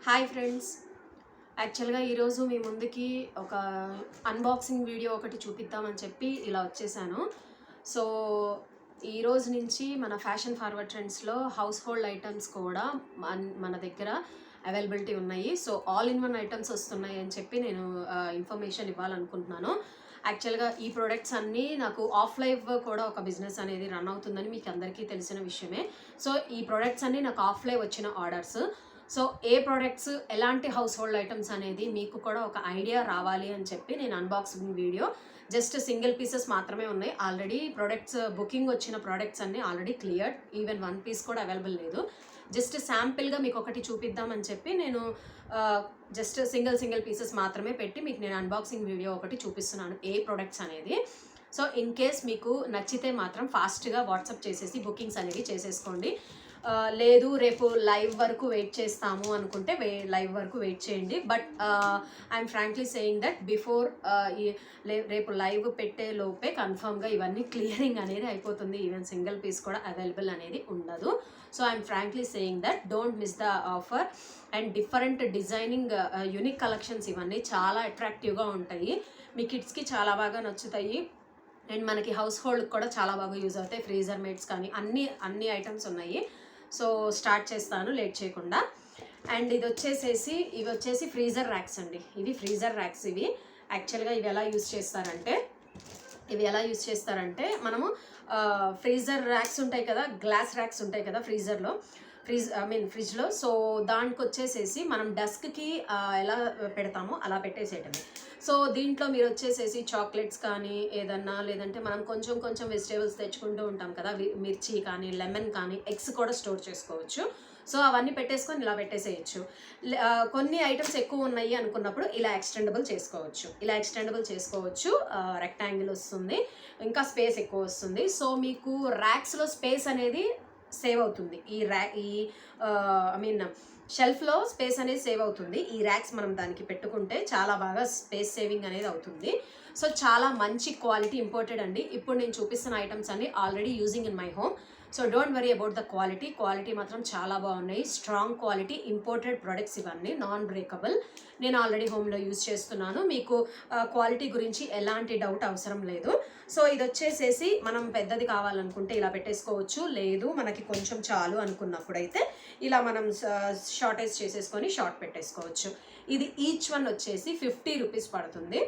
Hi friends, యాక్చువల్గా ఈరోజు మీ ముందుకి ఒక అన్బాక్సింగ్ వీడియో ఒకటి చూపిద్దామని చెప్పి ఇలా వచ్చేసాను. సో ఈరోజు నుంచి మన ఫ్యాషన్ ఫార్వర్డ్ ట్రెండ్స్లో హౌస్ హోల్డ్ ఐటమ్స్ కూడా మన దగ్గర అవైలబిలిటీ ఉన్నాయి. So all in one items వస్తున్నాయి అని చెప్పి నేను ఇన్ఫర్మేషన్ ఇవ్వాలనుకుంటున్నాను. యాక్చువల్గా ఈ ప్రొడక్ట్స్ అన్నీ నాకు ఆఫ్ లైవ్ కూడా ఒక బిజినెస్ అనేది రన్ అవుతుందని మీకు అందరికీ తెలిసిన విషయమే. సో ఈ ప్రొడక్ట్స్ అన్నీ నాకు ఆఫ్ లైవ్ వచ్చిన ఆర్డర్స్. సో ఏ ప్రొడక్ట్స్ ఎలాంటి హౌస్ హోల్డ్ ఐటమ్స్ అనేది మీకు కూడా ఒక ఐడియా రావాలి అని చెప్పి నేను unboxing video just single pieces మాత్రమే ఉన్నాయి. ఆల్రెడీ ప్రొడక్ట్స్ బుకింగ్ వచ్చిన ప్రొడక్ట్స్ అన్నీ already cleared, even one piece కూడా అవైలబుల్ లేదు. జస్ట్ శాంపిల్గా మీకు ఒకటి చూపిద్దామని చెప్పి నేను జస్ట్ సింగిల్ పీసెస్ మాత్రమే పెట్టి మీకు నేను అన్బాక్సింగ్ వీడియో ఒకటి చూపిస్తున్నాను ఏ ప్రొడక్ట్స్ అనేది. సో ఇన్ కేస్ మీకు నచ్చితే మాత్రం ఫాస్ట్గా వాట్సాప్ చేసేసి బుకింగ్స్ అనేవి చేసేసుకోండి. లేదు రేపు లైవ్ వరకు వెయిట్ చేస్తాము అనుకుంటే లైవ్ వరకు వెయిట్ చేయండి. But I'm frankly saying that before రేపు లైవ్ పెట్టే లోపే కన్ఫర్మ్గా ఇవన్నీ క్లియరింగ్ అనేది అయిపోతుంది. ఈవెన్ సింగిల్ పీస్ కూడా అవైలబుల్ అనేది ఉండదు. So I'm frankly saying that don't miss the offer. And different designing unique collections ఇవన్నీ చాలా అట్రాక్టివ్గా ఉంటాయి. మీ కిడ్స్కి చాలా బాగా నచ్చుతాయి. అండ్ మనకి హౌస్ హోల్డ్కి కూడా చాలా బాగా యూజ్ అవుతాయి. ఫ్రీజర్ మేట్స్ కానీ అన్ని ఐటమ్స్ ఉన్నాయి. సో స్టార్ట్ చేస్తాను లేట్ చేయకుండా. అండ్ ఇవి వచ్చేసి ఫ్రీజర్ ర్యాక్స్ అండి. ఇవి ఫ్రీజర్ ర్యాక్స్. ఇవి యాక్చువల్గా ఇవి ఎలా యూజ్ చేస్తారంటే మనము ఫ్రీజర్ ర్యాక్స్ ఉంటాయి కదా, గ్లాస్ ర్యాక్స్ ఉంటాయి కదా ఫ్రిడ్జ్లో. సో దానికి వచ్చేసేసి మనం డస్క్కి ఎలా పెడతామో అలా పెట్టేసేయటమే. సో దీంట్లో మీరు వచ్చేసేసి చాక్లెట్స్ కానీ ఏదన్నా, లేదంటే మనం కొంచెం వెజిటేబుల్స్ తెచ్చుకుంటూ ఉంటాం కదా, మిర్చి కానీ లెమన్ కానీ ఎగ్స్ కూడా స్టోర్ చేసుకోవచ్చు. సో అవన్నీ పెట్టేసుకొని ఇలా పెట్టేసేయచ్చు. కొన్ని ఐటమ్స్ ఎక్కువ ఉన్నాయి అనుకున్నప్పుడు ఇలా ఎక్స్టెండబుల్ చేసుకోవచ్చు. రెక్టాంగిల్ వస్తుంది, ఇంకా స్పేస్ ఎక్కువ వస్తుంది. సో మీకు ర్యాక్స్లో స్పేస్ అనేది సేవ్ అవుతుంది. షెల్ఫ్లో స్పేస్ అనేది సేవ్ అవుతుంది. ఈ ర్యాక్స్ మనం దానికి పెట్టుకుంటే చాలా బాగా స్పేస్ సేవింగ్ అనేది అవుతుంది. సో చాలా మంచి క్వాలిటీ ఇంపోర్టెడ్ అండి. ఇప్పుడు నేను చూపిస్తున్న ఐటమ్స్ అన్ని already using in my home. So don't worry about the quality మాత్రం చాలా బాగున్నాయి. స్ట్రాంగ్ క్వాలిటీ ఇంపోర్టెడ్ ప్రొడక్ట్స్ ఇవన్నీ, నాన్ బ్రేకబుల్. నేను ఆల్రెడీ హోమ్లో యూజ్ చేస్తున్నాను. మీకు క్వాలిటీ గురించి ఎలాంటి డౌట్ అవసరం లేదు. సో ఇది వచ్చేసేసి మనం పెద్దది కావాలనుకుంటే ఇలా పెట్టేసుకోవచ్చు. లేదు మనకి కొంచెం చాలు అనుకున్నప్పుడైతే ఇలా మనం షార్టేజ్ చేసేసుకొని షార్ట్ పెట్టేసుకోవచ్చు. ఇది ఈచ్ వన్ వచ్చేసి 50 రూపీస్ పడుతుంది.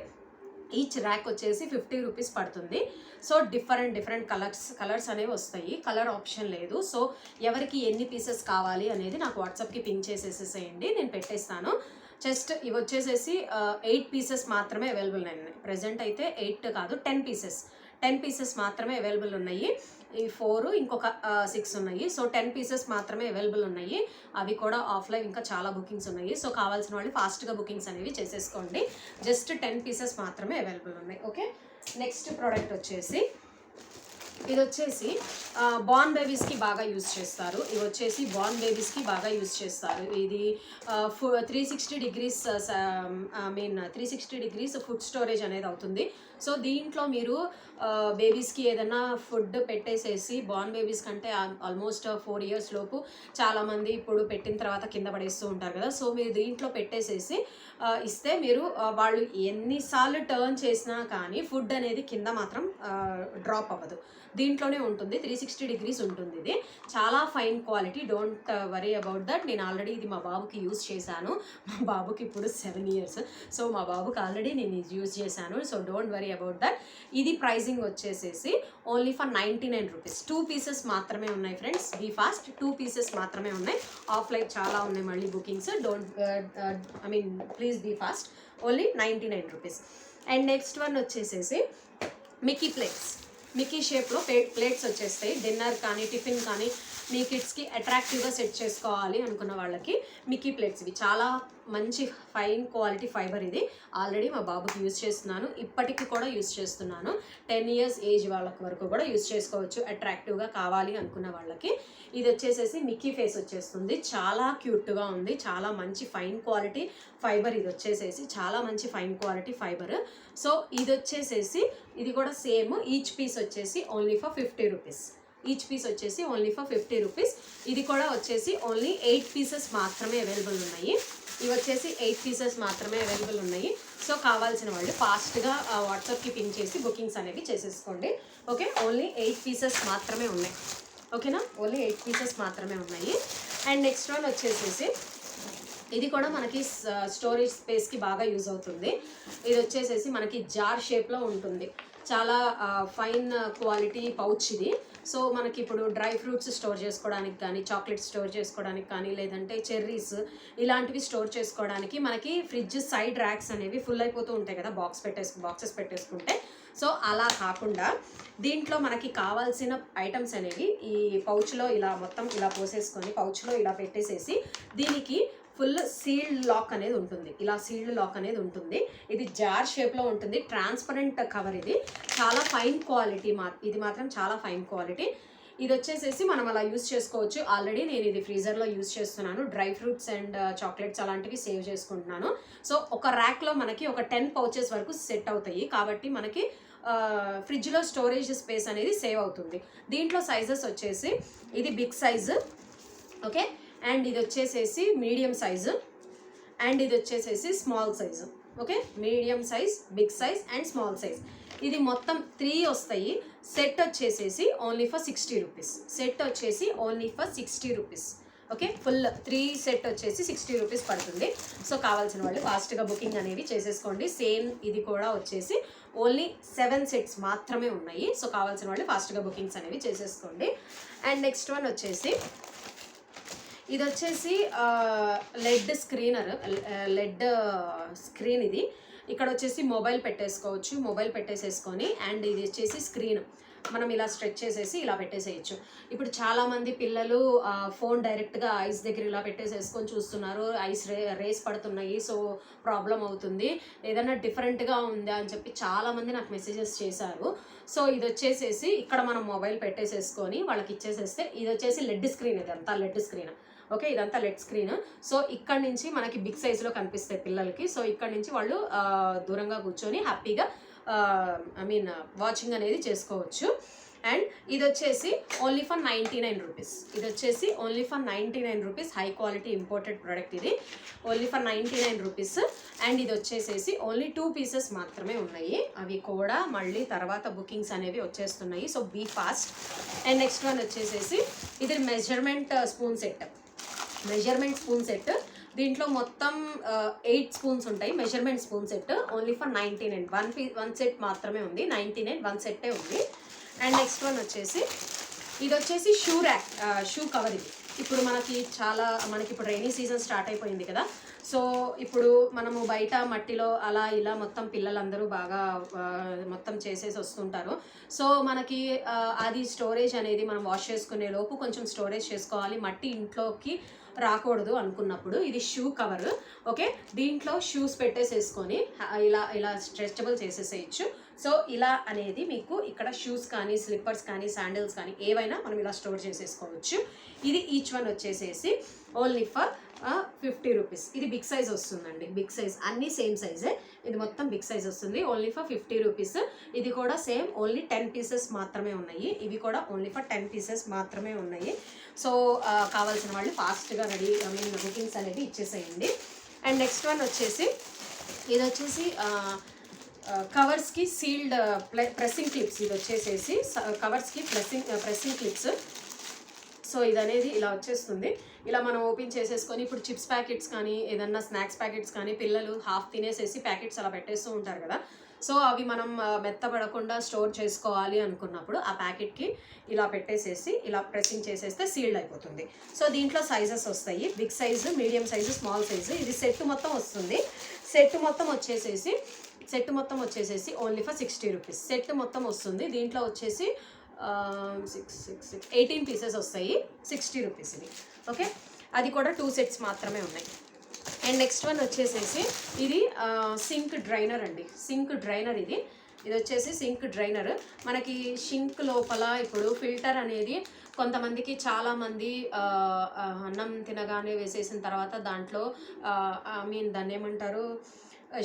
ఈచ్ ర్యాక్ వచ్చేసి 50 రూపీస్ పడుతుంది. సో డిఫరెంట్ కలర్స్ అనేవి వస్తాయి. కలర్ ఆప్షన్ లేదు. సో ఎవరికి ఎన్ని పీసెస్ కావాలి అనేది నాకు వాట్సాప్కి పింక్ చేసేసేసేయండి, నేను పెట్టేస్తాను. జస్ట్ ఇవి వచ్చేసేసి 8 పీసెస్ మాత్రమే అవైలబుల్ ఉన్నాయి. ప్రజెంట్ అయితే 8 కాదు 10 పీసెస్ మాత్రమే అవైలబుల్ ఉన్నాయి. ఈ 4 ఇంకొక 6 ఉన్నాయి. సో 10 పీసెస్ మాత్రమే అవైలబుల్ ఉన్నాయి. అవి కూడా ఆఫ్లైన్ ఇంకా చాలా బుకింగ్స్ ఉన్నాయి. సో కావాల్సిన వాళ్ళు ఫాస్ట్గా బుకింగ్స్ అనేవి చేసేసుకోండి. జస్ట్ 10 పీసెస్ మాత్రమే అవైలబుల్ ఉన్నాయి. ఓకే, నెక్స్ట్ ప్రోడక్ట్ వచ్చేసి ఇది వచ్చేసి బార్న్ బేబీస్కి బాగా యూజ్ చేస్తారు. ఇది 360 డిగ్రీస్ ఫుడ్ స్టోరేజ్ అనేది అవుతుంది. సో దీంట్లో మీరు బేబీస్కి ఏదైనా ఫుడ్ పెట్టేసేసి, బార్న్ బేబీస్ కంటే ఆల్మోస్ట్ 4 years లోపు చాలామంది ఇప్పుడు పెట్టిన తర్వాత కింద పడేస్తూ ఉంటారు కదా. సో మీరు దీంట్లో పెట్టేసేసి ఇస్తే మీరు వాళ్ళు ఎన్నిసార్లు టర్న్ చేసినా కానీ ఫుడ్ అనేది కింద మాత్రం డ్రాప్ అవ్వదు. దీంట్లోనే ఉంటుంది. 360 డిగ్రీస్ ఉంటుంది. ఇది చాలా fine quality. Don't worry about that. నేను ఆల్రెడీ ఇది మా బాబుకి యూజ్ చేశాను. మా బాబుకి ఇప్పుడు 7 years. సో మా బాబుకి ఆల్రెడీ నేను ఇది యూజ్ చేశాను. So don't worry about that. ఇది ప్రైజింగ్ వచ్చేసేసి ఓన్లీ ఫర్ 99 రూపీస్. 2 పీసెస్ మాత్రమే ఉన్నాయి ఫ్రెండ్స్. బీ ఫాస్ట్, 2 పీసెస్ మాత్రమే ఉన్నాయి. ఆఫ్లైన్ చాలా ఉన్నాయి మళ్ళీ bookings. Please be fast. Only 99 rupees. And next one వచ్చేసేసి మిక్కీ షేప్లో ప్లేట్స్ వచ్చేస్తాయి. డిన్నర్ కానీ టిఫిన్ కానీ మీ కిడ్స్కి అట్రాక్టివ్గా సెట్ చేసుకోవాలి అనుకున్న వాళ్ళకి మిక్కీ ప్లేట్స్. ఇవి చాలా మంచి ఫైన్ క్వాలిటీ ఫైబర్. ఇది ఆల్రెడీ మా బాబుకి యూజ్ చేస్తున్నాను, ఇప్పటికి కూడా యూజ్ చేస్తున్నాను. 10 years ఏజ్ వాళ్ళకి వరకు కూడా యూజ్ చేసుకోవచ్చు అట్రాక్టివ్గా కావాలి అనుకున్న వాళ్ళకి. ఇది వచ్చేసేసి మిక్కీ ఫేస్ వచ్చేస్తుంది. చాలా క్యూట్గా ఉంది. చాలా మంచి ఫైన్ క్వాలిటీ ఫైబర్. ఇది వచ్చేసేసి చాలా మంచి ఫైన్ క్వాలిటీ ఫైబర్. సో ఇది వచ్చేసేసి ఇది కూడా సేమ్. ఈచ్ పీస్ వచ్చేసి only for 50 rupees. Each piece వచ్చేసి ఓన్లీ ఫర్ 50 రూపీస్. ఇది కూడా వచ్చేసి ఓన్లీ 8 పీసెస్ మాత్రమే అవైలబుల్ ఉన్నాయి. ఇవి వచ్చేసి 8 పీసెస్ మాత్రమే అవైలబుల్ ఉన్నాయి. సో కావాల్సిన వాళ్ళు ఫాస్ట్గా వాట్సాప్కి పింక్ చేసి బుకింగ్స్ అనేవి చేసేసుకోండి. ఓకే, ఓన్లీ 8 పీసెస్ మాత్రమే ఉన్నాయి. ఓకేనా, ఓన్లీ 8 పీసెస్ మాత్రమే ఉన్నాయి. అండ్ నెక్స్ట్ వన్ వచ్చేసేసి ఇది కూడా మనకి స్టోరేజ్ స్పేస్కి బాగా యూజ్ అవుతుంది. ఇది వచ్చేసేసి మనకి జార్ షేప్లో ఉంటుంది. చాలా ఫైన్ క్వాలిటీ పౌచ్ ఇది. సో మనకి ఇప్పుడు డ్రై ఫ్రూట్స్ స్టోర్ చేసుకోవడానికి కానీ, చాక్లెట్స్ స్టోర్ చేసుకోవడానికి కానీ, లేదంటే చెర్రీస్ ఇలాంటివి స్టోర్ చేసుకోవడానికి మనకి ఫ్రిడ్జ్ సైడ్ ర్యాక్స్ అనేవి ఫుల్ అయిపోతూ ఉంటాయి కదా, బాక్సెస్ పెట్టేసుకుంటే. సో అలా కాకుండా దీంట్లో మనకి కావాల్సిన ఐటమ్స్ అనేవి ఈ పౌచ్లో ఇలా మొత్తం ఇలా పోసేసుకొని పౌచ్లో ఇలా పెట్టేసేసి దీనికి ఫుల్ సీల్డ్ లాక్ అనేది ఉంటుంది. ఇలా సీల్డ్ లాక్ అనేది ఉంటుంది. ఇది జార్ షేప్లో ఉంటుంది. Transparent cover. ఇది చాలా ఫైన్ క్వాలిటీ. ఇది మాత్రం చాలా ఫైన్ క్వాలిటీ. ఇది వచ్చేసేసి మనం అలా యూజ్ చేసుకోవచ్చు. ఆల్రెడీ నేను ఇది ఫ్రీజర్లో యూజ్ చేస్తున్నాను. డ్రై ఫ్రూట్స్ అండ్ చాక్లెట్స్ అలాంటివి సేవ్ చేసుకుంటున్నాను. సో ఒక ర్యాక్లో మనకి ఒక 10 పౌచెస్ వరకు సెట్ అవుతాయి. కాబట్టి మనకి ఫ్రిడ్జ్లో స్టోరేజ్ స్పేస్ అనేది సేవ్ అవుతుంది. దీంట్లో సైజెస్ వచ్చేసి ఇది బిగ్ సైజు, ఓకే, అండ్ ఇది వచ్చేసేసి మీడియం సైజు, అండ్ ఇది వచ్చేసేసి small size. Okay, medium size, big size and small size. ఇది మొత్తం 3 వస్తాయి. సెట్ వచ్చేసేసి ఓన్లీ ఫర్ 60 రూపీస్. సెట్ వచ్చేసి only for 60 rupees. Okay, full 3 set వచ్చేసి 60 రూపీస్ పడుతుంది. సో కావాల్సిన వాళ్ళు ఫాస్ట్గా బుకింగ్ అనేవి చేసేసుకోండి. సేమ్ ఇది కూడా వచ్చేసి ఓన్లీ 7 సెట్స్ మాత్రమే ఉన్నాయి. సో కావాల్సిన వాళ్ళు ఫాస్ట్గా బుకింగ్స్ అనేవి చేసేసుకోండి. అండ్ నెక్స్ట్ వన్ వచ్చేసి ఇది వచ్చేసి లెడ్ స్క్రీన్. ఇది ఇక్కడ వచ్చేసి మొబైల్ పెట్టేసుకోవచ్చు. మొబైల్ పెట్టేసేసుకొని అండ్ ఇది వచ్చేసి స్క్రీన్ మనం ఇలా స్ట్రెచ్ చేసేసి ఇలా పెట్టేసేయచ్చు. ఇప్పుడు చాలామంది పిల్లలు ఫోన్ డైరెక్ట్గా ఐస్ దగ్గర ఇలా పెట్టేసేసుకొని చూస్తున్నారు. ఐస్ రేస్ పడుతున్నాయి, సో ప్రాబ్లం అవుతుంది, ఏదైనా డిఫరెంట్గా ఉందా అని చెప్పి చాలామంది నాకు మెసేజెస్ చేశారు. సో ఇది వచ్చేసేసి ఇక్కడ మనం మొబైల్ పెట్టేసేసుకొని వాళ్ళకి ఇచ్చేసేస్తే ఇది వచ్చేసి లెడ్ స్క్రీన్. ఇదంతా లెడ్ స్క్రీన్. ఓకే, ఇదంతా లెడ్ స్క్రీన్. సో ఇక్కడ నుంచి మనకి బిగ్ సైజులో కనిపిస్తాయి పిల్లలకి. సో ఇక్కడ నుంచి వాళ్ళు దూరంగా కూర్చొని హ్యాపీగా వాచింగ్ అనేది చేసుకోవచ్చు. అండ్ ఇది వచ్చేసి ఓన్లీ ఫర్ 99 రూపీస్. ఇది వచ్చేసి only for 99 rupees. High quality imported product ఇది. Only for 99 rupees. అండ్ ఇది వచ్చేసేసి ఓన్లీ 2 పీసెస్ మాత్రమే ఉన్నాయి. అవి కూడా మళ్ళీ తర్వాత బుకింగ్స్ అనేవి వచ్చేస్తున్నాయి. So be fast. And next one వచ్చేసేసి ఇది మెజర్మెంట్ స్పూన్ సెట్. దీంట్లో మొత్తం 8 స్పూన్స్ ఉంటాయి. Measurement spoon set only for 99. 1 set మాత్రమే ఉంది. 99 1 సెట్టే ఉంది. అండ్ నెక్స్ట్ వన్ వచ్చేసి ఇది వచ్చేసి షూ కవర్. ఇది ఇప్పుడు మనకి ఇప్పుడు రైనీ సీజన్ స్టార్ట్ అయిపోయింది కదా. సో ఇప్పుడు మనము బయట మట్టిలో అలా ఇలా మొత్తం పిల్లలందరూ బాగా మొత్తం చేసేసి వస్తుంటారు. సో మనకి అది స్టోరేజ్ అనేది మనం వాష్ చేసుకునే లోపు కొంచెం స్టోరేజ్ చేసుకోవాలి. మట్టి ఇంట్లోకి రాకూడదు అనుకున్నప్పుడు ఇది షూ కవర్. ఓకే, దీంట్లో షూస్ పెట్టేసేసుకొని ఇలా స్ట్రెచబుల్ చేసేసేయచ్చు. సో ఇలా అనేది మీకు ఇక్కడ షూస్ కానీ, స్లిప్పర్స్ కానీ, శాండిల్స్ కానీ ఏవైనా మనం ఇలా స్టోర్ చేసేసుకోవచ్చు. ఇది ఈచ్ వన్ వచ్చేసేసి ఓన్లీ ఫర్ 50 రూపీస్. ఇది బిగ్ సైజ్ వస్తుందండి. బిగ్ సైజ్ అన్నీ సేమ్ సైజే. ఇది మొత్తం బిగ్ సైజ్ వస్తుంది. Only for 50 rupees. ఇది కూడా సేమ్ ఓన్లీ 10 పీసెస్ మాత్రమే ఉన్నాయి. ఇవి కూడా ఓన్లీ ఫర్ 10 పీసెస్ మాత్రమే ఉన్నాయి. సో కావాల్సిన వాళ్ళు ఫాస్ట్గా బుకింగ్స్ అనేవి ఇచ్చేసేయండి. అండ్ నెక్స్ట్ వన్ వచ్చేసి ఇది వచ్చేసి కవర్స్కి సీల్డ్ ప్రెస్సింగ్ క్లిప్స్. ఇది వచ్చేసేసి కవర్స్కి ప్రెస్సింగ్ క్లిప్స్. సో ఇది అనేది ఇలా వచ్చేస్తుంది. ఇలా మనం ఓపెన్ చేసేసుకొని ఇప్పుడు చిప్స్ ప్యాకెట్స్ కానీ, ఏదన్నా స్నాక్స్ ప్యాకెట్స్ కానీ పిల్లలు హాఫ్ తినేసేసి ప్యాకెట్స్ అలా పెట్టేస్తూ ఉంటారు కదా. సో అవి మనం మెత్తపడకుండా స్టోర్ చేసుకోవాలి అనుకున్నప్పుడు ఆ ప్యాకెట్కి ఇలా పెట్టేసేసి ఇలా ప్రెస్సింగ్ చేసేస్తే సీల్డ్ అయిపోతుంది. సో దీంట్లో సైజెస్ వస్తాయి. Big size, medium size, small size. ఇది సెట్ మొత్తం వస్తుంది. సెట్ మొత్తం వచ్చేసేసి ఓన్లీ ఫర్ 60 రూపీస్. సెట్ మొత్తం వస్తుంది. దీంట్లో వచ్చేసి 18 పీసెస్ వస్తాయి. 60 రూపీస్ ఇది. ఓకే, అది కూడా 2 సెట్స్ మాత్రమే ఉన్నాయి. అండ్ నెక్స్ట్ వన్ వచ్చేసేసి ఇది సింక్ డ్రైనర్ అండి. ఇది వచ్చేసి సింక్ డ్రైనర్. మనకి షింక్ లోపల ఇప్పుడు ఫిల్టర్ అనేది కొంతమందికి చాలామంది అన్నం తినగానే వేసేసిన తర్వాత దాంట్లో దాన్ని ఏమంటారు,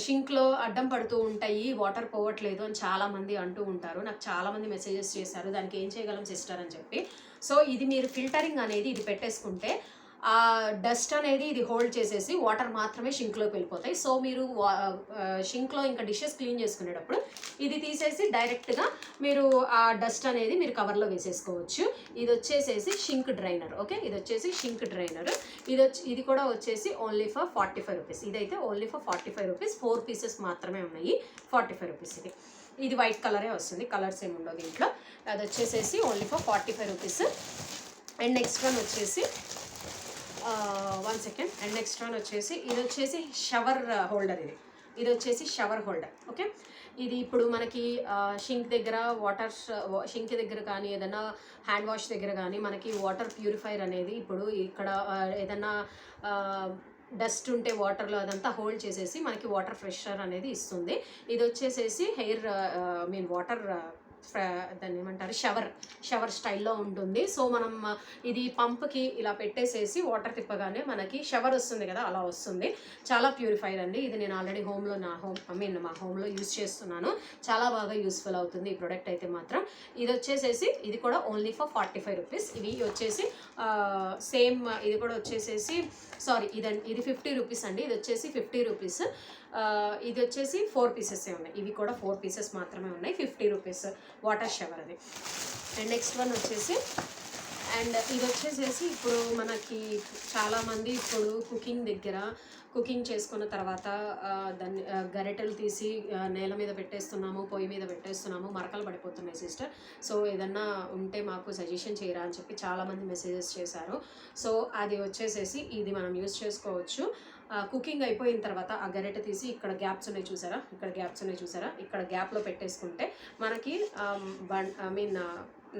షింక్లో అడ్డం పడుతూ ఉంటాయి, వాటర్ పోవట్లేదు అని చాలామంది అంటూ ఉంటారు. నాకు చాలామంది మెసేజెస్ చేశారు దానికి ఏం చేయగలం సిస్టర్ అని చెప్పి. సో ఇది మీరు ఫిల్టరింగ్ అనేది ఇది పెట్టేసుకుంటే ఆ డస్ట్ అనేది ఇది హోల్డ్ చేసేసి వాటర్ మాత్రమే షింక్లోకి వెళ్ళిపోతాయి. సో మీరు షింక్లో ఇంకా డిషెస్ క్లీన్ చేసుకునేటప్పుడు ఇది తీసేసి డైరెక్ట్గా మీరు ఆ డస్ట్ అనేది మీరు కవర్లో వేసేసుకోవచ్చు. ఇది వచ్చేసేసి షింక్ డ్రైనర్. ఓకే, ఇది వచ్చేసి షింక్ డ్రైనర్. ఇది కూడా వచ్చేసి ఓన్లీ ఫర్ 45 రూపీస్. ఇదైతే ఓన్లీ ఫర్ 45 రూపీస్. 4 పీసెస్ మాత్రమే ఉన్నాయి. 45 రూపీస్. ఇది వైట్ కలరే వస్తుంది, కలర్స్ ఏమి ఉండవు దీంట్లో. అది వచ్చేసేసి only for 45 rupees. And next one వచ్చేసి 1 సెకండ్. అండ్ నెక్స్ట్ వన్ వచ్చేసి ఇది వచ్చేసి షవర్ హోల్డర్. ఇది వచ్చేసి షవర్ హోల్డర్. ఓకే, ఇది ఇప్పుడు మనకి షింక్ దగ్గర షింక్ దగ్గర కానీ ఏదైనా హ్యాండ్ వాష్ దగ్గర కానీ మనకి వాటర్ ప్యూరిఫైర్ అనేది ఇప్పుడు ఇక్కడ ఏదైనా డస్ట్ ఉంటే వాటర్లో అదంతా హోల్డ్ చేసేసి మనకి వాటర్ ఫ్రెషర్ అనేది ఇస్తుంది. ఇది వచ్చేసేసి వాటర్ దాన్ని ఏమంటారు, షవర్ స్టైల్లో ఉంటుంది. సో మనం ఇది పంప్కి ఇలా పెట్టేసేసి వాటర్ తిప్పగానే మనకి షవర్ వస్తుంది కదా, అలా వస్తుంది. చాలా ప్యూరిఫైర్ అండి. ఇది నేను ఆల్రెడీ మా హోమ్లో యూజ్ చేస్తున్నాను. చాలా బాగా యూస్ఫుల్ అవుతుంది ఈ ప్రోడక్ట్ అయితే మాత్రం. ఇది వచ్చేసేసి ఇది కూడా ఓన్లీ ఫర్ 45 రూపీస్. ఇవి వచ్చేసి సేమ్ ఇది కూడా వచ్చేసేసి ఇది 50 రూపీస్ అండి. ఇది వచ్చేసి 50 రూపీస్. ఇది వచ్చేసి 4 పీసెసే ఉన్నాయి. ఇవి కూడా 4 పీసెస్ మాత్రమే ఉన్నాయి. 50 రూపీస్ వాటర్ షవర్ అది. అండ్ నెక్స్ట్ వన్ వచ్చేసి ఇది వచ్చేసేసి ఇప్పుడు మనకి చాలామంది ఇప్పుడు కుకింగ్ చేసుకున్న తర్వాత దాన్ని గరిటెలు తీసి నేల మీద పెట్టేస్తున్నాము, పొయ్యి మీద పెట్టేస్తున్నాము, మరకలు పడిపోతున్నాయి సిస్టర్. సో ఏదన్నా ఉంటే మాకు సజెషన్ చేయరా అని చెప్పి చాలామంది మెసేజెస్ చేశారు. సో అది వచ్చేసేసి ఇది మనం యూజ్ చేసుకోవచ్చు. కుకింగ్ అయిపోయిన తర్వాత ఆ గరిటె తీసి ఇక్కడ గ్యాప్స్ ఉన్నాయి చూసారా, ఇక్కడ గ్యాప్లో పెట్టేసుకుంటే మనకి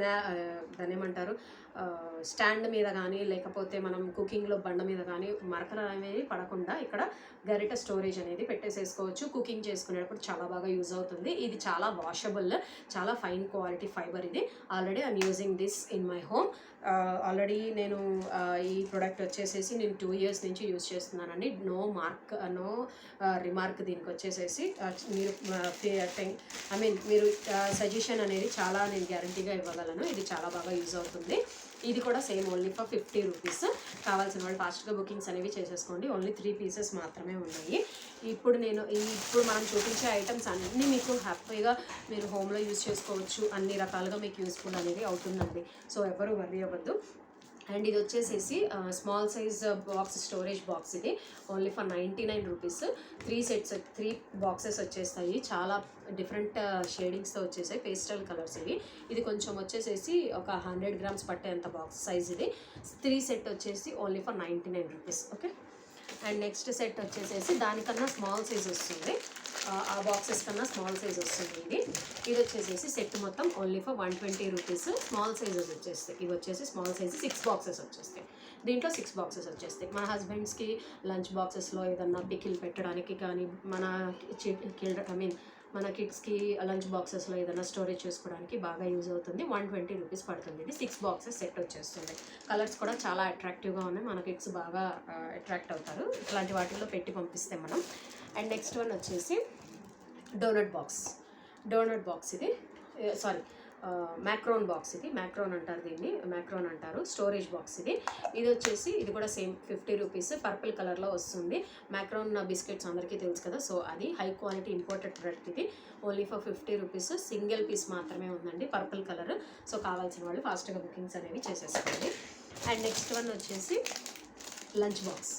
దాన్ని ఏమంటారు, స్టాండ్ మీద కానీ లేకపోతే మనం కుకింగ్లో బండ మీద కానీ మరకలు అనేవి పడకుండా ఇక్కడ గరిట స్టోరేజ్ అనేది పెట్టేసేసుకోవచ్చు. కుకింగ్ చేసుకునేటప్పుడు చాలా బాగా యూజ్ అవుతుంది. ఇది చాలా వాషబుల్, చాలా ఫైన్ క్వాలిటీ ఫైబర్. ఇది already I'm using this in my home. Already నేను ఈ ప్రోడక్ట్ వచ్చేసేసి నేను 2 years నుంచి యూజ్ చేస్తున్నానండి. నో రిమార్క్ దీనికి వచ్చేసేసి. మీరు సజెషన్ అనేది చాలా నేను గ్యారంటీగా ఇవ్వగలను. ఇది చాలా బాగా యూజ్ అవుతుంది. ఇది కూడా సేమ్ ఓన్లీ ఫర్ 50 రూపీస్. కావాల్సిన వాళ్ళు ఫాస్ట్గా బుకింగ్స్ అనేవి చేసేసుకోండి. ఓన్లీ 3 పీసెస్ మాత్రమే ఉన్నాయి. ఇప్పుడు మనం చూపించే ఐటమ్స్ అన్నీ మీకు హ్యాపీగా మీరు హోమ్లో యూజ్ చేసుకోవచ్చు. అన్ని రకాలుగా మీకు యూస్ఫుల్ అనేది అవుతుందండి. సో ఎవరు వర్రీ అవ్వద్దు. అండ్ ఇది వచ్చేసేసి స్మాల్ సైజ్ స్టోరేజ్ బాక్స్. ఇది ఓన్లీ ఫర్ 99 రూపీస్. 3 బాక్సెస్ వచ్చేస్తాయి. చాలా డిఫరెంట్ షేడింగ్స్తో వచ్చేసాయి, పేస్టల్ కలర్స్ ఇవి. ఇది కొంచెం వచ్చేసేసి ఒక 100 grams పట్టేంత బాక్స్ సైజ్ ఇది. 3 సెట్ వచ్చేసి only for 99 rupees. Okay, and next set వచ్చేసేసి దానికన్నా స్మాల్ సైజ్ వస్తుంది. ఆ బాక్సెస్ కన్నా స్మాల్ సైజ్ వస్తుంది. ఇది వచ్చేసేసి సెట్ మొత్తం only for 120 rupees. Small sizes వచ్చేస్తాయి. ఇవి వచ్చేసి స్మాల్ సైజ్ 6 బాక్సెస్ వచ్చేస్తాయి. దీంట్లో 6 బాక్సెస్ వచ్చేస్తాయి. మన హస్బెండ్స్కి లంచ్ బాక్సెస్లో ఏదన్నా పికిల్ పెట్టడానికి కానీ మన కిడ్స్కి లంచ్ బాక్సెస్లో ఏదైనా స్టోరేజ్ చేసుకోవడానికి బాగా యూజ్ అవుతుంది. 120 రూపీస్ పడుతుంది. ఇది 6 బాక్సెస్ సెట్ వచ్చేస్తుంది. కలర్స్ కూడా చాలా అట్రాక్టివ్గా ఉన్నాయి. మన కిడ్స్ బాగా అట్రాక్ట్ అవుతారు ఇట్లాంటి వాటిల్లో పెట్టి పంపిస్తే మనం. అండ్ నెక్స్ట్ వన్ వచ్చేసి డోనట్ బాక్స్. ఇది మ్యాక్రోన్ బాక్స్. ఇది మ్యాక్రోన్ అంటారు, దీన్ని మ్యాక్రోన్ అంటారు. స్టోరేజ్ బాక్స్ ఇది వచ్చేసి ఇది కూడా సేమ్ 50 రూపీస్. పర్పుల్ కలర్లో వస్తుంది. మ్యాక్రోన్ బిస్కెట్స్ అందరికీ తెలుసు కదా, సో అది హై క్వాలిటీ ఇంపోర్టెడ్ ప్రొడక్ట్. ఇది only for 50 rupees. Single piece మాత్రమే ఉందండి, పర్పుల్ కలర్. సో కావాల్సిన వాళ్ళు ఫాస్ట్గా బుకింగ్స్ అనేవి చేసేసుకోండి. అండ్ నెక్స్ట్ వన్ వచ్చేసి లంచ్ బాక్స్.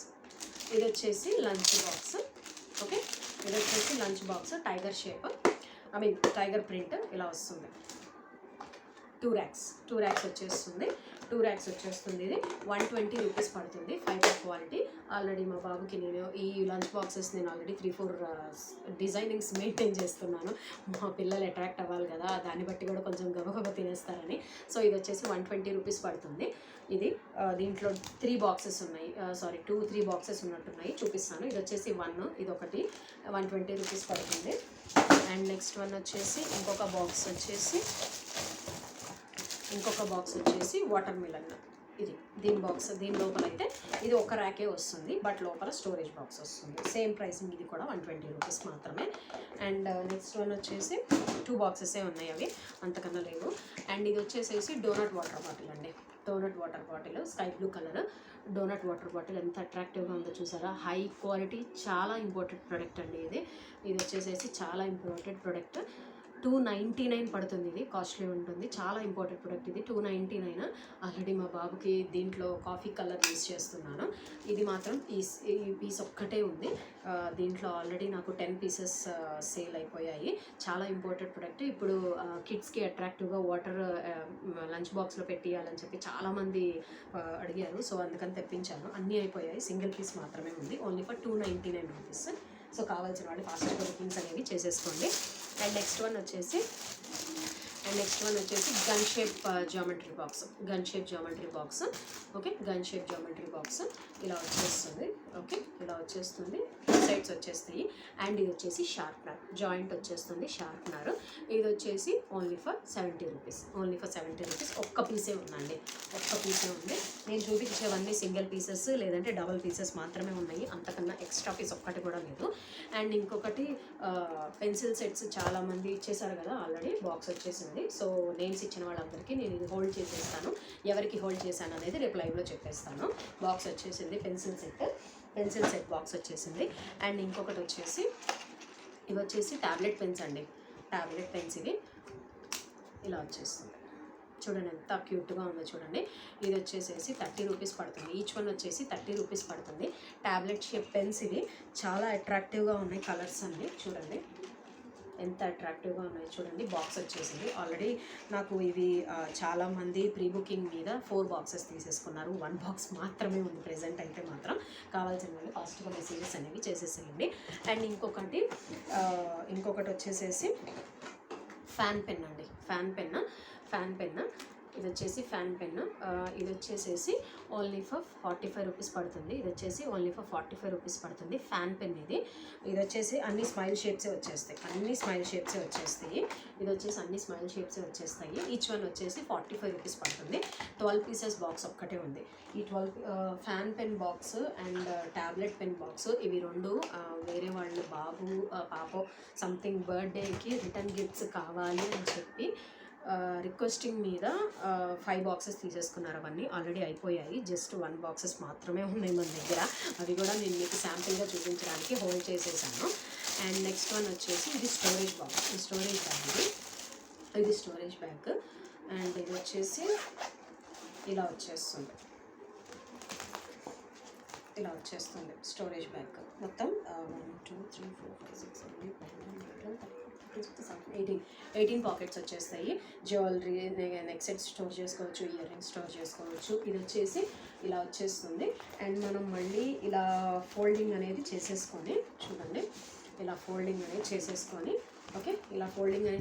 ఇది వచ్చేసి లంచ్ బాక్స్. ఓకే, ఇది వచ్చేసి లంచ్ బాక్స్. టైగర్ ప్రింట్ ఇలా వస్తుంది. 2 racks వచ్చేస్తుంది. 2 racks వచ్చేస్తుంది. ఇది 120 రూపీస్ పడుతుంది. Fibre quality. ఆల్రెడీ మా బాబుకి నేను ఈ లంచ్ బాక్సెస్ నేను ఆల్రెడీ 3-4 డిజైనింగ్స్ మెయింటైన్ చేస్తున్నాను. మా పిల్లలు అట్రాక్ట్ అవ్వాలి కదా, దాన్ని బట్టి కూడా కొంచెం గబగబా తినేస్తారని. సో ఇది వచ్చేసి 120 రూపీస్ పడుతుంది. ఇది దీంట్లో 3 బాక్సెస్ ఉన్నాయి. 2-3 బాక్సెస్ ఉన్నట్టున్నాయి, చూపిస్తాను. ఇది వచ్చేసి 1, ఇది ఒకటి 120 రూపీస్ పడుతుంది. అండ్ నెక్స్ట్ వన్ వచ్చేసి ఇంకొక బాక్స్ వచ్చేసి వాటర్ మిలన్. ఇది దీని లోపల అయితే ఇది ఒక ర్యాకే వస్తుంది, బట్ లోపల స్టోరేజ్ బాక్స్ వస్తుంది. సేమ్ ప్రైసింగ్, ఇది కూడా 120 రూపీస్ మాత్రమే. అండ్ నెక్స్ట్ వన్ వచ్చేసి 2 బాక్సెసే ఉన్నాయి, అవి అంతకన్నా లేవు. అండ్ ఇది వచ్చేసేసి డోనట్ వాటర్ బాటిల్ అండి. Donut water bottle sky blue colour donut water bottle ఎంత అట్రాక్టివ్గా ఉందో చూసారా. హై క్వాలిటీ, చాలా ఇంపార్టెంట్ ప్రోడక్ట్ అండి ఇది వచ్చేసేసి చాలా ఇంపార్టెంట్ ప్రోడక్ట్. 299 పడుతుంది. ఇది కాస్ట్లీ ఉంటుంది, చాలా ఇంపార్టెంట్ ప్రోడక్ట్ ఇది. 299. ఆల్రెడీ మా బాబుకి దీంట్లో కాఫీ కలర్ యూస్ చేస్తున్నాను. ఇది మాత్రం ఈ పీస్ ఒక్కటే ఉంది. దీంట్లో ఆల్రెడీ నాకు 10 పీసెస్ సేల్ అయిపోయాయి. చాలా ఇంపార్టెంట్ ప్రోడక్ట్. ఇప్పుడు కిడ్స్కి అట్రాక్టివ్గా వాటర్ లంచ్ బాక్స్లో పెట్టియాలని చెప్పి చాలామంది అడిగారు, సో అందుకని తెప్పించాను. అన్నీ అయిపోయాయి, సింగిల్ పీస్ మాత్రమే ఉంది, ఓన్లీ ఫర్ 299 రూపీస్. సో కావాల్సిన వాళ్ళు ఫాస్ట్గా బుకింగ్స్ అనేవి చేసేసుకోండి. అండ్ నెక్స్ట్ వన్ వచ్చేసి gun shape geometry box. Okay, gun shape geometry box ఇలా వచ్చేస్తుంది. ఓకే, ఇలా వచ్చేస్తుంది, సైడ్స్ వచ్చేస్తాయి. అండ్ ఇది వచ్చేసి షార్ప్నర్, జాయింట్ వచ్చేస్తుంది షార్ప్నర్. ఇది వచ్చేసి ఓన్లీ ఫర్ 70 రూపీస్. ఒక్క పీసే ఉందండి, ఒక్క పీసే ఉంది. నేను చూపించేవన్నీ సింగిల్ పీసెస్ లేదంటే డబల్ పీసెస్ మాత్రమే ఉన్నాయి, అంతకన్నా ఎక్స్ట్రా పీస్ ఒక్కటి కూడా లేదు. అండ్ ఇంకొకటి పెన్సిల్ సెట్స్ చాలామంది ఇచ్చేసారు కదా, ఆల్రెడీ బాక్స్ వచ్చేసింది. సో నేమ్స్ ఇచ్చిన వాళ్ళందరికీ నేను ఇది హోల్డ్ చేసేస్తాను, ఎవరికి హోల్డ్ చేశాను అనేది రేపు లైవ్లో చెప్పేస్తాను. బాక్స్ వచ్చేసింది, పెన్సిల్ సెట్ బాక్స్ వచ్చేసింది. అండ్ ఇంకొకటి వచ్చేసి ఇవి వచ్చేసి ట్యాబ్లెట్ పెన్స్ అండి. ట్యాబ్లెట్ పెన్స్ ఇవి ఇలా వచ్చేస్తుంది. చూడండి ఎంత క్యూట్గా ఉందో చూడండి. ఇది వచ్చేసేసి 30 రూపీస్ పడుతుంది. ఈచ్ వన్ వచ్చేసి 30 రూపీస్ పడుతుంది. ట్యాబ్లెట్ షేప్ పెన్స్ ఇవి చాలా అట్రాక్టివ్గా ఉన్నాయి. కలర్స్ అన్నీ చూడండి ఎంత అట్రాక్టివ్గా ఉన్నాయి చూడండి. బాక్స్ వచ్చేసింది. ఆల్రెడీ నాకు ఇవి చాలామంది ప్రీ బుకింగ్ మీద 4 బాక్సెస్ తీసేసుకున్నారు. 1 బాక్స్ మాత్రమే ఉంది ప్రెజెంట్ అయితే మాత్రం. కావాల్సిన వాళ్ళు ఫాస్ట్గా మెసేజెస్ అనేవి చేసేసేయండి. అండ్ ఇంకొకటి వచ్చేసేసి ఫ్యాన్ పెన్ అండి. ఫ్యాన్ పెన్ ఇది వచ్చేసి ఫ్యాన్ పెన్. ఇది వచ్చేసేసి ఓన్లీ ఫర్ 45 రూపీస్ పడుతుంది. ఇది వచ్చేసి ఓన్లీ ఫర్ 45 రూపీస్ పడుతుంది. ఫ్యాన్ పెన్ ఇది వచ్చేసి అన్ని స్మైల్ షేప్సే వచ్చేస్తాయి. ఇది వచ్చేసి అన్ని స్మైల్ షేప్సే వచ్చేస్తాయి. ఈచ్ వన్ వచ్చేసి 45 రూపీస్ పడుతుంది. 12 పీసెస్ బాక్స్ ఒక్కటే ఉంది. ఈ 12 fan pen box and tablet pen box ఇవి రెండు వేరే వాళ్ళు బాబు పాప సంథింగ్ బర్త్డేకి రిటర్న్ గిఫ్ట్స్ కావాలి అని చెప్పి రిక్వెస్టింగ్ మీద 5 బాక్సెస్ తీసేసుకున్నారు. అవన్నీ ఆల్రెడీ అయిపోయాయి. జస్ట్ 1 బాక్సెస్ మాత్రమే ఉన్నాయి మన దగ్గర. అవి కూడా నేను మీకు శాంపిల్గా చూపించడానికి హోల్డ్ చేసేసాను. అండ్ నెక్స్ట్ వన్ వచ్చేసి ఇది స్టోరేజ్ బాక్స్. ఇది స్టోరేజ్ బ్యాగ్. అండ్ ఇది వచ్చేసి ఇలా వచ్చేస్తుంది స్టోరేజ్ బ్యాగ్. మొత్తం 1 2 3 4 5 6 7 8 18 పాకెట్స్ వచ్చేస్తాయి. జ్యువెలరీ, నెక్ సెట్ స్టోర్ చేసుకోవచ్చు, ఇయర్ రింగ్స్ స్టోర్ చేసుకోవచ్చు. ఇది వచ్చేసి ఇలా వచ్చేస్తుంది. అండ్ మనం మళ్ళీ ఇలా ఫోల్డింగ్ అనేది చేసేసుకొని చూడండి, ఇలా ఫోల్డింగ్ అనేది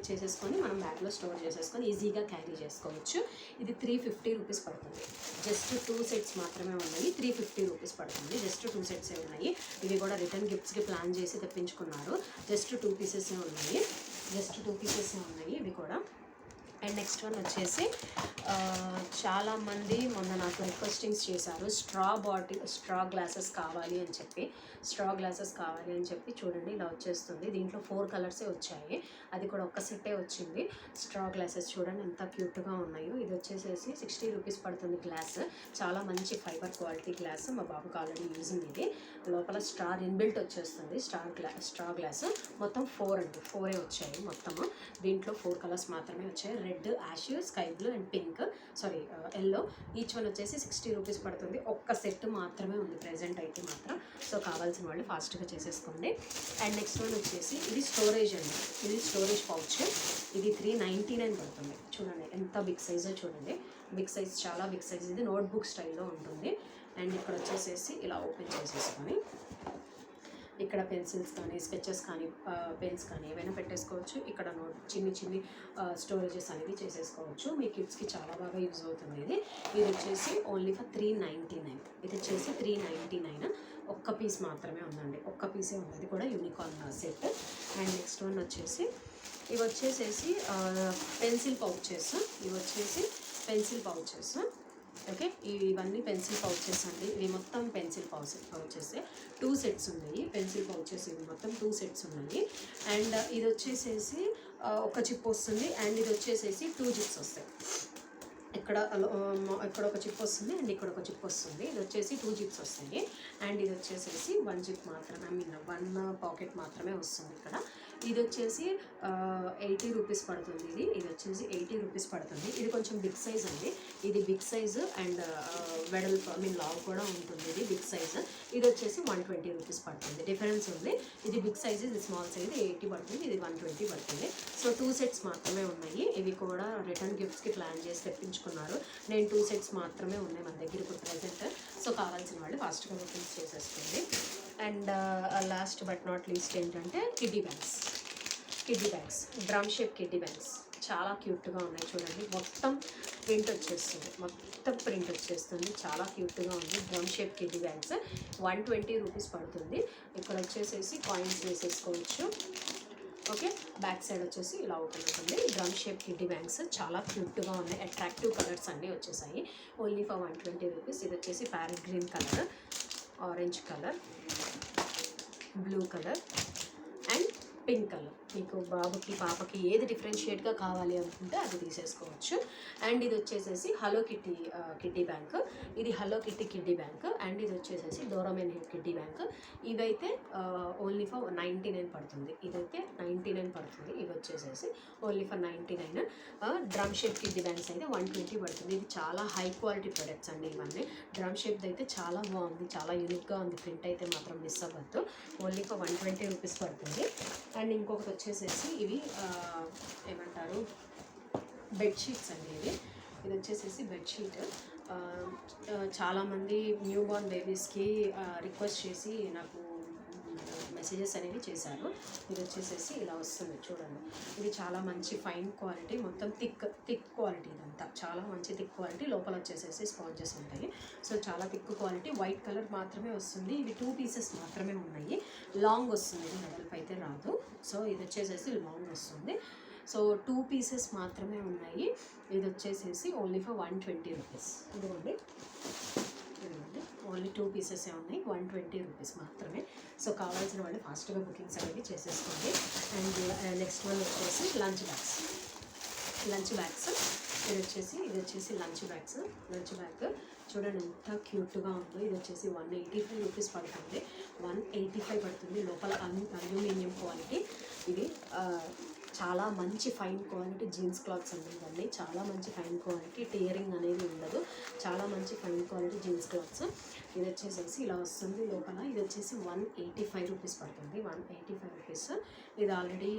చేసేసుకొని మనం బ్యాగ్లో స్టోర్ చేసేసుకొని ఈజీగా క్యారీ చేసుకోవచ్చు. ఇది 350 రూపీస్ పడుతుంది. జస్ట్ 2 సెట్స్ మాత్రమే ఉన్నాయి. 350 రూపీస్ పడుతుంది. జస్ట్ 2 సెట్సే ఉన్నాయి. ఇవి కూడా రిటర్న్ గిఫ్ట్స్కి ప్లాన్ చేసి తెప్పించుకున్నారు. జస్ట్ 2 పీసెసే ఉన్నాయి. ఇవి కూడా. అండ్ నెక్స్ట్ వన్ వచ్చేసి చాలామంది మొన్న నాకు రిక్వెస్టింగ్స్ చేశారు, స్ట్రా గ్లాసెస్ కావాలి అని చెప్పి చూడండి ఇలా వచ్చేస్తుంది. దీంట్లో 4 కలర్సే వచ్చాయి, అది కూడా ఒక్క సెట్టే వచ్చింది. స్ట్రా గ్లాసెస్ చూడండి ఎంత క్యూట్గా ఉన్నాయో. ఇది వచ్చేసేసి 60 రూపీస్ పడుతుంది గ్లాస్. చాలా మంచి ఫైబర్ క్వాలిటీ గ్లాస్. మా బాబుకి ఆల్రెడీ యూజింగ్ ఇది. లోపల స్టార్ ఇన్బిల్ట్ వచ్చేస్తుంది. స్ట్రా గ్లాస్ మొత్తం 4 వచ్చాయి మొత్తము. దీంట్లో 4 కలర్స్ మాత్రమే వచ్చాయి. Red, ash, sky blue and pink, yellow. Each one వచ్చేసి 60 రూపీస్ పడుతుంది. ఒక్క సెట్ మాత్రమే ఉంది ప్రెజెంట్ అయితే మాత్రం. సో కావాల్సిన వాళ్ళు ఫాస్ట్గా చేసేసుకోండి. అండ్ నెక్స్ట్ వన్ వచ్చేసి ఇది స్టోరేజ్ అండి. ఇది స్టోరేజ్ పౌచ్. ఇది 399 పడుతుంది. చూడండి ఎంత బిగ్ సైజో చూడండి. బిగ్ సైజ్, చాలా బిగ్ సైజ్. ఇది నోట్బుక్ స్టైల్లో ఉంటుంది. అండ్ ఇక్కడ వచ్చేసేసి ఇలా ఓపెన్ చేసేసుకొని ఇక్కడ పెన్సిల్స్ కానీ, స్కెచెస్ కానీ, పెన్స్ కానీ ఏవైనా పెట్టేసుకోవచ్చు. ఇక్కడ చిన్ని స్టోరేజెస్ అనేవి చేసేసుకోవచ్చు. మీ కిడ్స్కి చాలా బాగా యూజ్ అవుతుంది. ఇది వచ్చేసి ఓన్లీ ఫర్ 399. ఒక్క పీస్ మాత్రమే ఉందండి. ఒక్క పీసే ఉంది. అది కూడా unicorn set. And next one వచ్చేసి ఇవి వచ్చేసేసి పెన్సిల్ పౌచెస్. ఓకే, ఇవన్నీ పెన్సిల్ పౌచెస్ అండి. ఇవి మొత్తం పెన్సిల్ పౌచెస్ 2 సెట్స్ ఉన్నాయి. పెన్సిల్ పౌచెస్ ఇవి మొత్తం 2 సెట్స్ ఉన్నాయి. అండ్ ఇది వచ్చేసేసి ఒక చిప్ వస్తుంది. అండ్ ఇది వచ్చేసేసి 2 జిప్స్ వస్తాయి. ఇక్కడ ఒక చిప్ వస్తుంది అండ్ ఇక్కడ ఒక చిప్ వస్తుంది. ఇది వచ్చేసి 2 జిప్స్ వస్తాయి. అండ్ ఇది వచ్చేసేసి 1 జిప్ మాత్రమే, ఐ మీన్ 1 పాకెట్ మాత్రమే వస్తుంది ఇక్కడ. ఇది వచ్చేసి 80 రూపీస్ పడుతుంది. ఇది వచ్చేసి 80 రూపీస్ పడుతుంది. ఇది కొంచెం బిగ్ సైజ్ అండి. ఇది బిగ్ సైజు అండ్ వెడల్పు, ఐ మీన్ లావ్ కూడా ఉంటుంది. ఇది బిగ్ సైజ్. ఇది వచ్చేసి 120 రూపీస్ పడుతుంది. డిఫరెన్స్ ఉంది. ఇది బిగ్ సైజ్, ఇది స్మాల్ సైజ్. 80 పడుతుంది, ఇది 120 పడుతుంది. సో 2 సెట్స్ మాత్రమే ఉన్నాయి. ఇవి కూడా రిటర్న్ గిఫ్ట్స్కి ప్లాన్ చేసి తెప్పించుకున్నారు. నేను 2 సెట్స్ మాత్రమే ఉన్నాయి మన దగ్గర ఇప్పుడు ప్రజెంట్. సో కావాల్సిన వాళ్ళు ఫాస్ట్గా ఓపెన్ చేసేసుకోండి. And last but not least ఏంటంటే kiddie bags, drum shape kiddy bags చాలా క్యూట్గా ఉన్నాయి. చూడండి, మొత్తం ప్రింట్ వచ్చేస్తుంది. చాలా క్యూట్గా ఉంది. Drum shape kiddy bags 120 rupees పడుతుంది. ఇక్కడ వచ్చేసేసి కాయిన్స్ వేసేసుకోవచ్చు. ఓకే, బ్యాక్ సైడ్ వచ్చేసి ఇలా ఓపెన్ అవుతుంది. డ్రమ్ షేప్ కిడ్డీ బ్యాగ్స్ చాలా క్యూట్గా ఉన్నాయి. అట్రాక్టివ్ కలర్స్ అన్నీ వచ్చేసాయి. Only for 120 rupees. ఇది వచ్చేసి parrot green colour, orange colour, blue colour and pink colour. మీకు బాబుకి పాపకి ఏది డిఫరెన్షియేట్గా కావాలి అనుకుంటే అది తీసేసుకోవచ్చు. అండ్ ఇది వచ్చేసేసి హలో కిట్టి కిడ్డీ బ్యాంక్. ఇది Hello Kitty kiddy bank. And ఇది వచ్చేసేసి డోరామెన్ కిడ్డీ బ్యాంక్. ఇవైతే ఓన్లీ ఫర్ 99 పడుతుంది. ఇదైతే 99 పడుతుంది. ఇవి వచ్చేసేసి only for 99. Drum shape kiddy banks అయితే 120 పడుతుంది. ఇది చాలా హై క్వాలిటీ ప్రొడక్ట్స్ అండి ఇవన్నీ. డ్రమ్ షేప్ అయితే చాలా బాగుంది, చాలా యూనిక్గా ఉంది. ప్రింట్ అయితే మాత్రం మిస్ అవ్వద్దు. ఓన్లీ ఫర్ 120 రూపీస్ పడుతుంది. అండ్ ఇంకొకటి వచ్చేసేసి ఇవి ఏమంటారు, బెడ్షీట్స్ అండి. ఇది వచ్చేసేసి బెడ్షీట్. చాలామంది న్యూ బోర్న్ బేబీస్కి రిక్వెస్ట్ చేసి నాకు మెసేజెస్ అనేవి చేశారు. ఇది వచ్చేసేసి ఇలా వస్తుంది చూడండి. ఇది చాలా మంచి ఫైన్ క్వాలిటీ, మొత్తం థిక్ క్వాలిటీ. ఇదంతా చాలా మంచి థిక్ క్వాలిటీ. లోపల వచ్చేసేసి స్పాంజెస్ ఉంటాయి. సో చాలా థిక్ క్వాలిటీ. వైట్ కలర్ మాత్రమే వస్తుంది. ఇవి 2 పీసెస్ మాత్రమే ఉన్నాయి. లాంగ్ వస్తుంది, ఇది వెడల్పు అయితే రాదు. సో ఇది వచ్చేసేసి లాంగ్ వస్తుంది. సో 2 పీసెస్ మాత్రమే ఉన్నాయి. ఇది వచ్చేసేసి ఓన్లీ ఫర్ 120 రూపీస్. ఇదిగోండి, ఓన్లీ 2 పీసెసే ఉన్నాయి. 120 రూపీస్ మాత్రమే. సో కావాల్సిన వాళ్ళు ఫాస్ట్గా బుకింగ్స్ అనేవి చేసేసుకోండి. అండ్ నెక్స్ట్ వన్ వచ్చేసి లంచ్ బ్యాగ్స్. ఇది వచ్చేసి లంచ్ బ్యాగ్. చూడండి ఎంత క్యూట్గా ఉందో. ఇది వచ్చేసి 185 రూపీస్ పడుతుంది. 185 పడుతుంది. లోపల అల్యూమినియం క్వాలిటీ. ఇది చాలా మంచి ఫైన్ క్వాలిటీ జీన్స్ క్లాత్స్ అండి ఇవన్నీ. చాలా మంచి ఫైన్ క్వాలిటీ, టియరింగ్ అనేది ఉండదు. చాలా మంచి ఫైన్ క్వాలిటీ జీన్స్ క్లాత్స్. ఇది వచ్చేసేసి ఇలా వస్తుంది లోపల. ఇది వచ్చేసి 185 రూపీస్ పడుతుంది. 185 రూపీస్. ఇది ఆల్రెడీ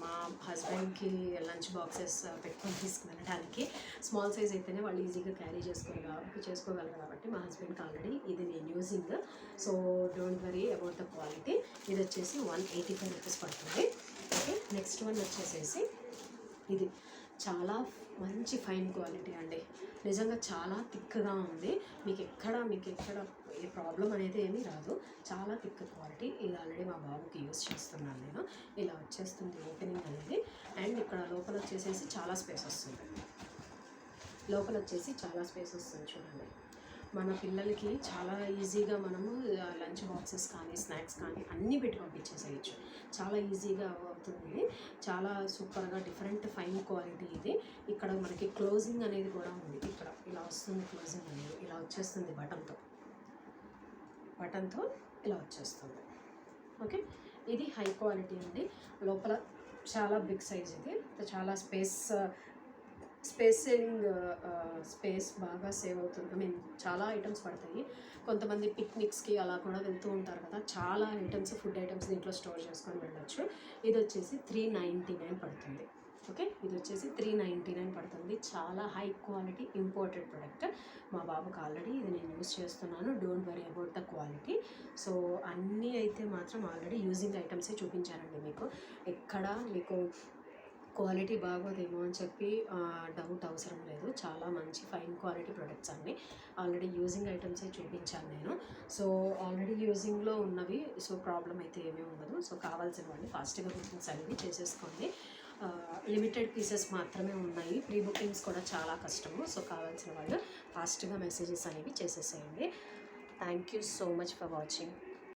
మా హస్బెండ్కి లంచ్ బాక్సెస్ పెట్టుకొని తీసుకువెళ్ళడానికి. స్మాల్ సైజ్ అయితేనే వాళ్ళు ఈజీగా క్యారీ చేసుకోగలరు కాబట్టి మా హస్బెండ్కి ఆల్రెడీ ఇది నేను using. So don't worry about the quality. ఇది వచ్చేసి 185 రూపీస్ పడుతుంది. ఓకే, నెక్స్ట్ వన్ వచ్చేసేసి ఇది చాలా మంచి ఫైన్ క్వాలిటీ అండి. నిజంగా చాలా థిక్గా ఉంది. మీకు ఎక్కడ ఏ ప్రాబ్లం అనేది ఏమీ రాదు. చాలా థిక్ క్వాలిటీ. ఇది ఆల్రెడీ మా బాబుకి యూస్ చేస్తున్నాను నేను. ఇలా వచ్చేస్తుంది ఓపెనింగ్ అనేది. అండ్ ఇక్కడ లోపల వచ్చేసేసి చాలా స్పేస్ వస్తుంది. చూడండి. మన పిల్లలకి చాలా ఈజీగా మనము లంచ్ బాక్సెస్ కానీ స్నాక్స్ కానీ అన్నీ పెట్టి పంపించేసేయచ్చు. చాలా ఈజీగా అవుతుంది. చాలా సూపర్గా డిఫరెంట్ ఫైన్ క్వాలిటీ ఇది. ఇక్కడ మనకి క్లోజింగ్ అనేది కూడా ఉంది. ఇక్కడ ఇలా వస్తుంది క్లోజింగ్ అనేది. ఇలా వచ్చేస్తుంది బటన్తో ఇలా వచ్చేస్తుంది. ఓకే, ఇది హై క్వాలిటీ అండి. లోపల చాలా బిగ్ సైజ్. ఇది చాలా స్పేస్ బాగా సేవ్ అవుతుంది. ఐ మీన్ చాలా ఐటమ్స్ పడతాయి. కొంతమంది పిక్నిక్స్కి అలా కూడా వెళ్తూ ఉంటారు కదా, చాలా ఐటమ్స్, ఫుడ్ ఐటమ్స్ దీంట్లో స్టోర్ చేసుకొని వెళ్ళొచ్చు. ఇది వచ్చేసి 399 పడుతుంది. ఓకే, ఇది వచ్చేసి 399 పడుతుంది. చాలా హై క్వాలిటీ ఇంపోర్టెడ్ ప్రొడక్ట్. మా బాబుకి ఆల్రెడీ ఇది నేను యూజ్ చేస్తున్నాను. Don't worry about the quality. So అన్నీ అయితే మాత్రం ఆల్రెడీ యూజింగ్ ఐటమ్సే చూపించానండి మీకు. ఎక్కడ మీకు క్వాలిటీ బాగోదేమో అని చెప్పి డౌట్ అవసరం లేదు. చాలా మంచి ఫైన్ క్వాలిటీ ప్రొడక్ట్స్ అన్నీ ఆల్రెడీ యూజింగ్ ఐటమ్సే చూపించాను నేను. సో ఆల్రెడీ యూజింగ్లో ఉన్నవి. సో ప్రాబ్లం అయితే ఏమీ ఉండదు. సో కావాల్సిన వాళ్ళు ఫాస్ట్గా బుకింగ్స్ అనేవి చేసేసుకోండి. లిమిటెడ్ పీసెస్ మాత్రమే ఉన్నాయి. ప్రీ బుకింగ్స్ కూడా చాలా కష్టము. సో కావాల్సిన వాళ్ళు ఫాస్ట్గా మెసేజెస్ అనేవి చేసేసేయండి. Thank you so much for watching.